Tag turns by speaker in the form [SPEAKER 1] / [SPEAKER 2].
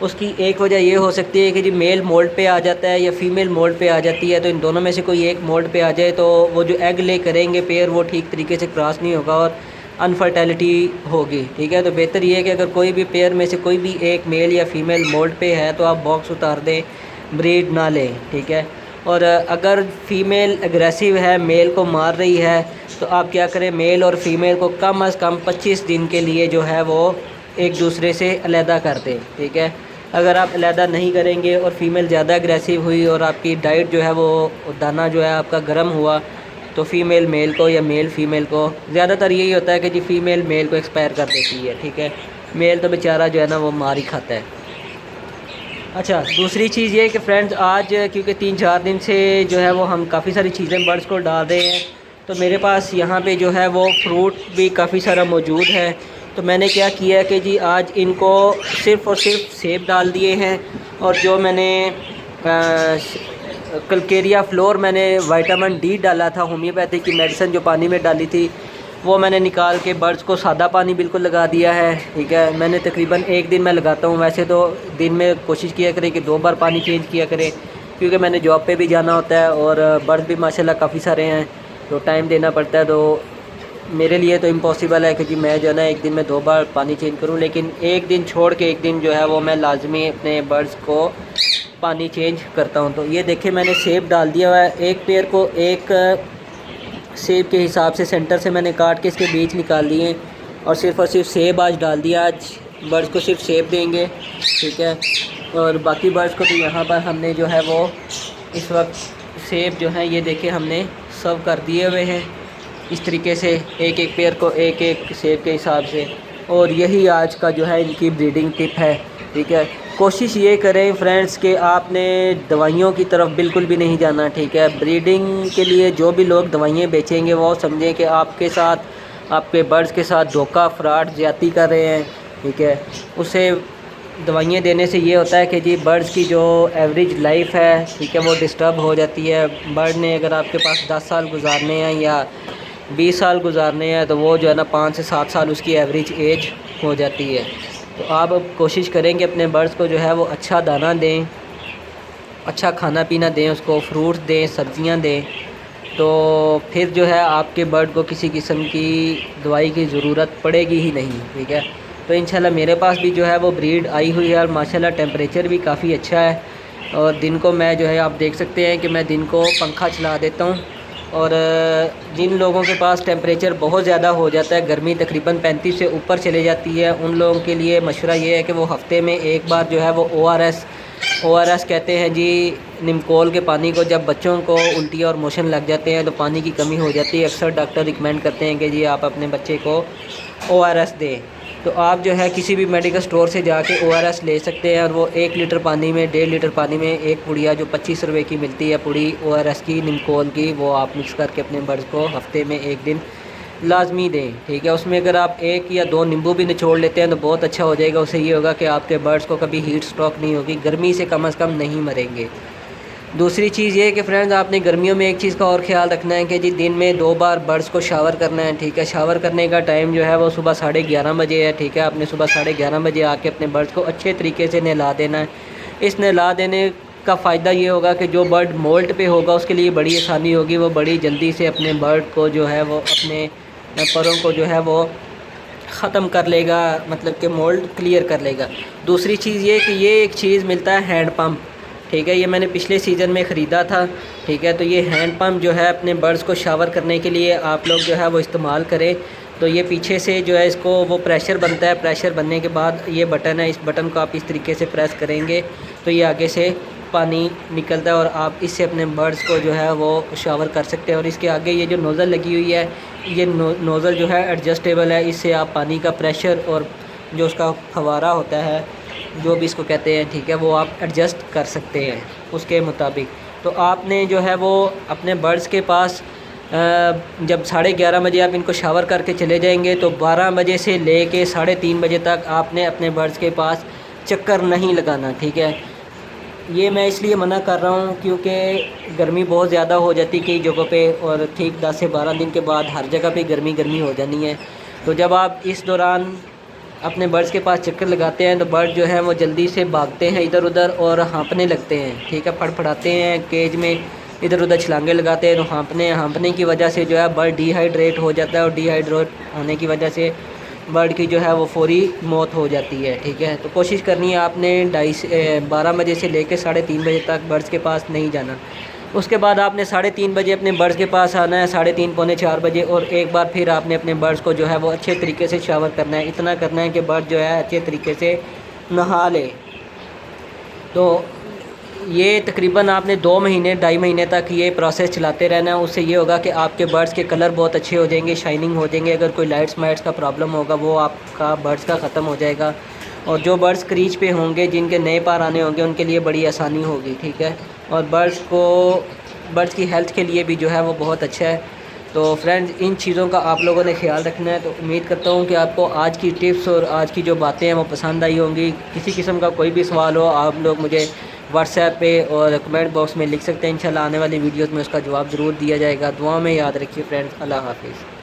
[SPEAKER 1] اس کی ایک وجہ یہ ہو سکتی ہے کہ جی میل مولڈ پہ آ جاتا ہے یا فیمیل مولڈ پہ آ جاتی ہے، تو ان دونوں میں سے کوئی ایک مولڈ پہ آ جائے تو وہ جو ایگ لے کریں گے پیئر وہ ٹھیک طریقے سے کراس نہیں ہوگا اور انفرٹیلٹی ہوگی، ٹھیک ہے۔ تو بہتر یہ ہے کہ اگر کوئی بھی پیئر میں سے کوئی بھی ایک میل یا فیمیل مولڈ پہ ہے تو آپ باکس اتار دیں، بریڈ نہ لیں، ٹھیک ہے۔ اور اگر فیمیل اگریسو ہے، میل کو مار رہی ہے، تو آپ کیا کریں، میل اور فیمیل کو کم از کم 25 دن کے لیے جو ہے وہ ایک دوسرے سے علیحدہ کر دیں، ٹھیک ہے۔ اگر آپ علیحدہ نہیں کریں گے اور فیمیل زیادہ اگریسو ہوئی اور آپ کی ڈائٹ جو ہے وہ دانہ جو ہے آپ کا گرم ہوا، تو فیمیل میل کو یا میل فیمیل کو، زیادہ تر یہی ہوتا ہے کہ جی فیمیل میل کو ایکسپائر کر دیتی ہے، ٹھیک ہے۔ میل تو بیچارہ جو ہے نا وہ مار ہی کھاتا ہے۔ اچھا، دوسری چیز یہ کہ فرینڈز آج کیونکہ 3-4 دن سے جو ہے وہ ہم کافی ساری چیزیں برڈز کو ڈال رہے ہیں، تو میرے پاس یہاں پہ جو ہے وہ فروٹ بھی کافی سارا موجود ہے۔ تو میں نے کیا کیا کہ جی آج ان کو صرف اور صرف سیب ڈال دیے ہیں، اور جو میں نے کلکیریا فلور میں نے وائٹامن ڈی ڈالا تھا، ہومیوپیتھی کی میڈیسن جو پانی میں ڈالی تھی، وہ میں نے نکال کے برڈز کو سادہ پانی بالکل لگا دیا ہے، ٹھیک ہے۔ میں نے تقریباً 1 دن میں لگاتا ہوں، ویسے تو دن میں کوشش کیا کرے کہ 2 بار پانی چینج کیا کرے، کیونکہ میں نے جاب پہ بھی جانا ہوتا ہے اور برڈز بھی ماشاءاللہ کافی سارے ہیں، تو ٹائم دینا پڑتا ہے، تو میرے لیے تو امپاسبل ہے کہ جی میں جو ہے نا 1 دن میں 2 بار پانی چینج کروں، لیکن 1 دن چھوڑ کے 1 دن جو ہے وہ میں لازمی اپنے برڈز کو پانی چینج کرتا ہوں۔ تو یہ دیکھیں میں نے سیب ڈال دیا ہوا ہے، ایک پیئر کو ایک سیب کے حساب سے سینٹر سے میں نے کاٹ کے اس کے بیج نکال دیے، اور صرف سیب آج ڈال دیا۔ آج برڈز کو صرف سیب دیں گے، ٹھیک ہے، اور باقی برڈز کو تو یہاں پر ہم نے جو ہے وہ اس وقت سیب جو ہیں یہ دیکھیں ہم نے سرو کر دیے ہوئے ہیں اس طریقے سے، ایک ایک پیئر کو ایک ایک سیب کے حساب سے، اور یہی آج کا جو ہے ان کی بریڈنگ ٹپ ہے، ٹھیک ہے۔ کوشش یہ کریں فرینڈز کہ آپ نے دوائیوں کی طرف بالکل بھی نہیں جانا، ٹھیک ہے۔ بریڈنگ کے لیے جو بھی لوگ دوائیاں بیچیں گے وہ سمجھیں کہ آپ کے ساتھ، آپ کے برڈز کے ساتھ دھوکہ، فراڈ، زیادتی کر رہے ہیں، ٹھیک ہے۔ اسے دوائیاں دینے سے یہ ہوتا ہے کہ جی برڈز کی جو ایوریج لائف ہے، ٹھیک ہے، وہ ڈسٹرب ہو جاتی ہے۔ برڈ نے اگر آپ کے پاس 10 سال گزارنے ہیں یا 20 سال گزارنے ہیں، تو وہ جو ہے نا 5 سے 7 سال اس کی ایوریج ایج ہو جاتی ہے۔ تو آپ اب کوشش کریں کہ اپنے برڈز کو جو ہے وہ اچھا دانہ دیں، اچھا کھانا پینا دیں، اس کو فروٹس دیں، سبزیاں دیں، تو پھر جو ہے آپ کے برڈ کو کسی قسم کی دوائی کی ضرورت پڑے گی ہی نہیں، ٹھیک ہے۔ تو انشاءاللہ میرے پاس بھی جو ہے وہ بریڈ آئی ہوئی ہے، اور ماشاءاللہ ٹیمپریچر بھی کافی اچھا ہے، اور دن کو میں جو ہے آپ دیکھ سکتے ہیں کہ میں دن کو پنکھا چلا دیتا ہوں، اور جن لوگوں کے پاس ٹیمپریچر بہت زیادہ ہو جاتا ہے، گرمی تقریباً 35 سے اوپر چلے جاتی ہے، ان لوگوں کے لیے مشورہ یہ ہے کہ وہ ہفتے میں ایک بار جو ہے وہ او آر ایس کہتے ہیں جی نمکول کے پانی کو، جب بچوں کو الٹی اور موشن لگ جاتے ہیں تو پانی کی کمی ہو جاتی ہے، اکثر ڈاکٹر ریکمینڈ کرتے ہیں کہ جی آپ اپنے بچے کو او آر ایس دیں۔ تو آپ جو ہے کسی بھی میڈیکل سٹور سے جا کے او آر ایس لے سکتے ہیں، اور وہ 1 لیٹر پانی میں، 1.5 لیٹر پانی میں ایک پڑیا جو 25 روپے کی ملتی ہے پڑی او آر ایس کی نمکول کی، وہ آپ مکس کر کے اپنے برڈز کو ہفتے میں 1 دن لازمی دیں، ٹھیک ہے۔ اس میں اگر آپ 1 یا 2 نیمبو بھی نچوڑ لیتے ہیں تو بہت اچھا ہو جائے گا، اس سے یہ ہوگا کہ آپ کے برڈز کو کبھی ہیٹ سٹروک نہیں ہوگی، گرمی سے کم از کم نہیں مریں گے۔ دوسری چیز یہ ہے کہ فرینڈز آپ نے گرمیوں میں ایک چیز کا اور خیال رکھنا ہے کہ جی دن میں 2 بار برڈز کو شاور کرنا ہے، ٹھیک ہے۔ شاور کرنے کا ٹائم جو ہے وہ صبح 11:30 بجے ہے، ٹھیک ہے۔ آپ نے صبح 11:30 بجے آ کے اپنے برڈز کو اچھے طریقے سے نہلا دینا ہے۔ اس نہلا دینے کا فائدہ یہ ہوگا کہ جو برڈ مولٹ پہ ہوگا اس کے لیے بڑی آسانی ہوگی، وہ بڑی جلدی سے اپنے برڈ کو جو ہے وہ اپنے پروں کو جو ہے وہ ختم کر لے گا، مطلب کہ مولڈ کلیئر کر لے گا۔ دوسری چیز یہ کہ یہ ایک چیز ملتا ہے ہینڈ پمپ، ٹھیک ہے، یہ میں نے پچھلے سیزن میں خریدا تھا، ٹھیک ہے۔ تو یہ ہینڈ پمپ جو ہے اپنے برڈز کو شاور کرنے کے لیے آپ لوگ جو ہے وہ استعمال کریں۔ تو یہ پیچھے سے جو ہے اس کو وہ پریشر بنتا ہے، پریشر بننے کے بعد یہ بٹن ہے، اس بٹن کو آپ اس طریقے سے پریس کریں گے تو یہ آگے سے پانی نکلتا ہے، اور آپ اس سے اپنے برڈز کو جو ہے وہ شاور کر سکتے ہیں۔ اور اس کے آگے یہ جو نوزل لگی ہوئی ہے، یہ نوزل جو ہے ایڈجسٹیبل ہے، اس سے آپ پانی کا پریشر اور جو اس کا فوارہ ہوتا ہے، جو بھی اس کو کہتے ہیں، ٹھیک ہے، وہ آپ ایڈجسٹ کر سکتے ہیں اس کے مطابق۔ تو آپ نے جو ہے وہ اپنے برڈز کے پاس جب 11:30 بجے آپ ان کو شاور کر کے چلے جائیں گے تو 12 بجے سے لے کے 3:30 بجے تک آپ نے اپنے برڈز کے پاس چکر نہیں لگانا، ٹھیک ہے۔ یہ میں اس لیے منع کر رہا ہوں کیونکہ گرمی بہت زیادہ ہو جاتی کئی جگہوں پہ، اور ٹھیک 10 سے 12 دن کے بعد ہر جگہ پہ گرمی ہو جانی ہے۔ تو جب آپ اس دوران اپنے برڈس کے پاس چکر لگاتے ہیں تو برڈ جو ہے وہ جلدی سے بھاگتے ہیں ادھر ادھر اور ہانپنے لگتے ہیں، ٹھیک ہے، پھڑاتے ہیں کیج میں، ادھر ادھر چھلانگیں لگاتے ہیں تو ہانپنے کی وجہ سے جو ہے برڈ ڈی ہائیڈریٹ ہو جاتا ہے، اور ڈی ہائیڈریٹ ہونے کی وجہ سے برڈ کی جو ہے وہ فوری موت ہو جاتی ہے، ٹھیک ہے۔ تو کوشش کرنی ہے آپ نے 12 بجے سے لے کے 3:30 بجے تک برڈس کے پاس نہیں جانا۔ اس کے بعد آپ نے 3:30 بجے اپنے برڈس کے پاس آنا ہے، 3:30 پونے 4 بجے، اور ایک بار پھر آپ نے اپنے برڈس کو جو ہے وہ اچھے طریقے سے شاور کرنا ہے، اتنا کرنا ہے کہ برڈ جو ہے اچھے طریقے سے نہا لے۔ تو یہ تقریباً آپ نے 2 مہینے 2.5 مہینے تک یہ پروسیس چلاتے رہنا ہے، اس سے یہ ہوگا کہ آپ کے برڈس کے کلر بہت اچھے ہو جائیں گے، شائننگ ہو جائیں گے، اگر کوئی لائٹس مائٹس کا پرابلم ہوگا وہ آپ کا برڈس کا ختم ہو جائے گا، اور جو برڈس کریچ پہ ہوں گے، جن کے نئے پار آنے ہوں گے، ان کے لیے بڑی آسانی ہوگی، ٹھیک ہے۔ اور برڈس کی ہیلتھ کے لیے بھی جو ہے وہ بہت اچھا ہے۔ تو فرینڈز، ان چیزوں کا آپ لوگوں نے خیال رکھنا ہے۔ تو امید کرتا ہوں کہ آپ کو آج کی ٹپس اور آج کی جو باتیں ہیں وہ پسند آئی ہوں گی۔ کسی قسم کا کوئی بھی سوال ہو آپ لوگ مجھے واٹس ایپ پہ اور کمنٹ باکس میں لکھ سکتے ہیں، انشاءاللہ آنے والی ویڈیوز میں اس کا جواب ضرور دیا جائے گا۔ دعا میں یاد رکھیے فرینڈز، اللہ حافظ۔